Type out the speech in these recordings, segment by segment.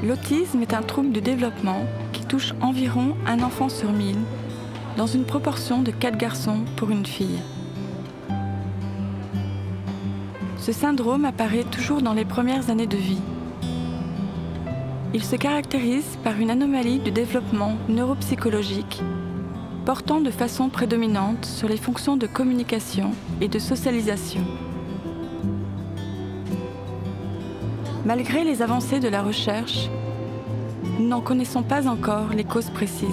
L'autisme est un trouble du développement qui touche environ un enfant sur 1000, dans une proportion de 4 garçons pour une fille. Ce syndrome apparaît toujours dans les premières années de vie. Il se caractérise par une anomalie du développement neuropsychologique portant de façon prédominante sur les fonctions de communication et de socialisation. Malgré les avancées de la recherche, nous n'en connaissons pas encore les causes précises.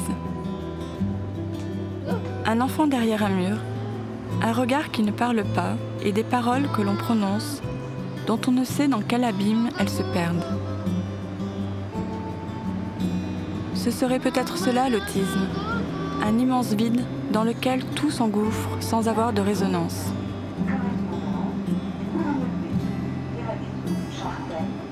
Un enfant derrière un mur, un regard qui ne parle pas et des paroles que l'on prononce dont on ne sait dans quel abîme elles se perdent. Ce serait peut-être cela l'autisme, un immense vide dans lequel tout s'engouffre sans avoir de résonance.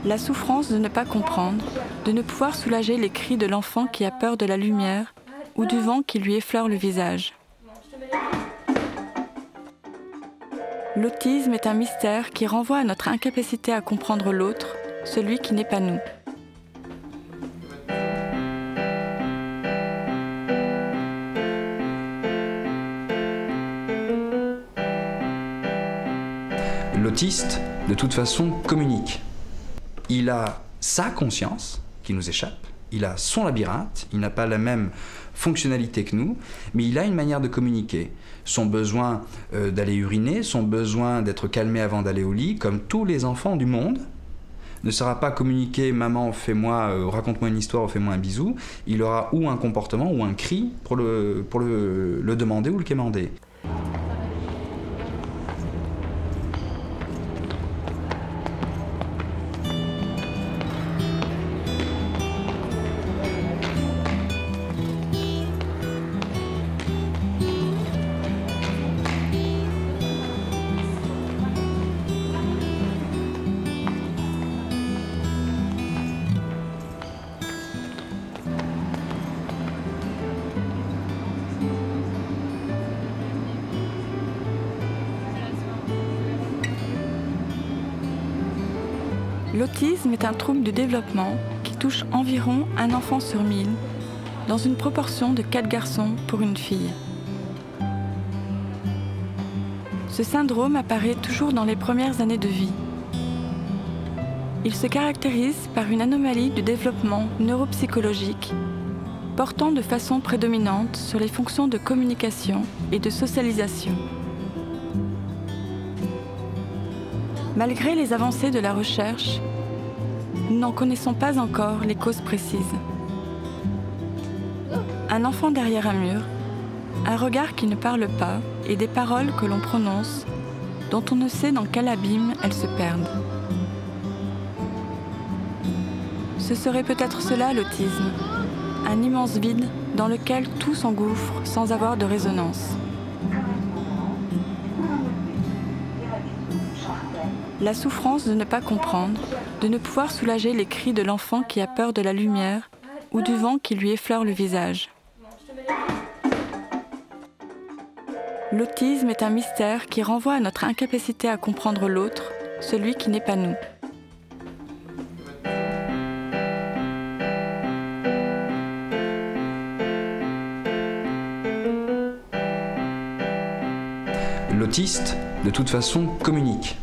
La souffrance de ne pas comprendre, de ne pouvoir soulager les cris de l'enfant qui a peur de la lumière ou du vent qui lui effleure le visage. L'autisme est un mystère qui renvoie à notre incapacité à comprendre l'autre, celui qui n'est pas nous. L'autiste, de toute façon, communique. Il a sa conscience qui nous échappe, il a son labyrinthe, il n'a pas la même fonctionnalité que nous, mais il a une manière de communiquer. Son besoin d'aller uriner, son besoin d'être calmé avant d'aller au lit, comme tous les enfants du monde, ne sera pas communiqué « maman, raconte-moi une histoire, fais-moi un bisou ». Il aura ou un comportement ou un cri pour le demander ou le quémander. L'autisme est un trouble du développement qui touche environ un enfant sur 1000, dans une proportion de 4 garçons pour une fille. Ce syndrome apparaît toujours dans les premières années de vie. Il se caractérise par une anomalie du développement neuropsychologique portant de façon prédominante sur les fonctions de communication et de socialisation. Malgré les avancées de la recherche, nous n'en connaissons pas encore les causes précises. Un enfant derrière un mur, un regard qui ne parle pas et des paroles que l'on prononce dont on ne sait dans quel abîme elles se perdent. Ce serait peut-être cela l'autisme, un immense vide dans lequel tout s'engouffre sans avoir de résonance. La souffrance de ne pas comprendre, de ne pouvoir soulager les cris de l'enfant qui a peur de la lumière ou du vent qui lui effleure le visage. L'autisme est un mystère qui renvoie à notre incapacité à comprendre l'autre, celui qui n'est pas nous. L'autiste, de toute façon, communique.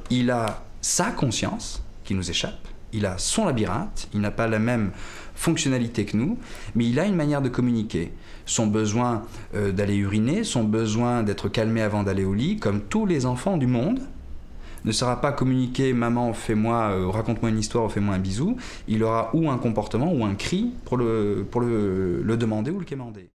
Il a sa conscience qui nous échappe, il a son labyrinthe, il n'a pas la même fonctionnalité que nous, mais il a une manière de communiquer. Son besoin d'aller uriner, son besoin d'être calmé avant d'aller au lit, comme tous les enfants du monde, ne sera pas communiqué « maman, raconte-moi une histoire, fais-moi un bisou ». Il aura ou un comportement ou un cri pour le demander ou le quémander.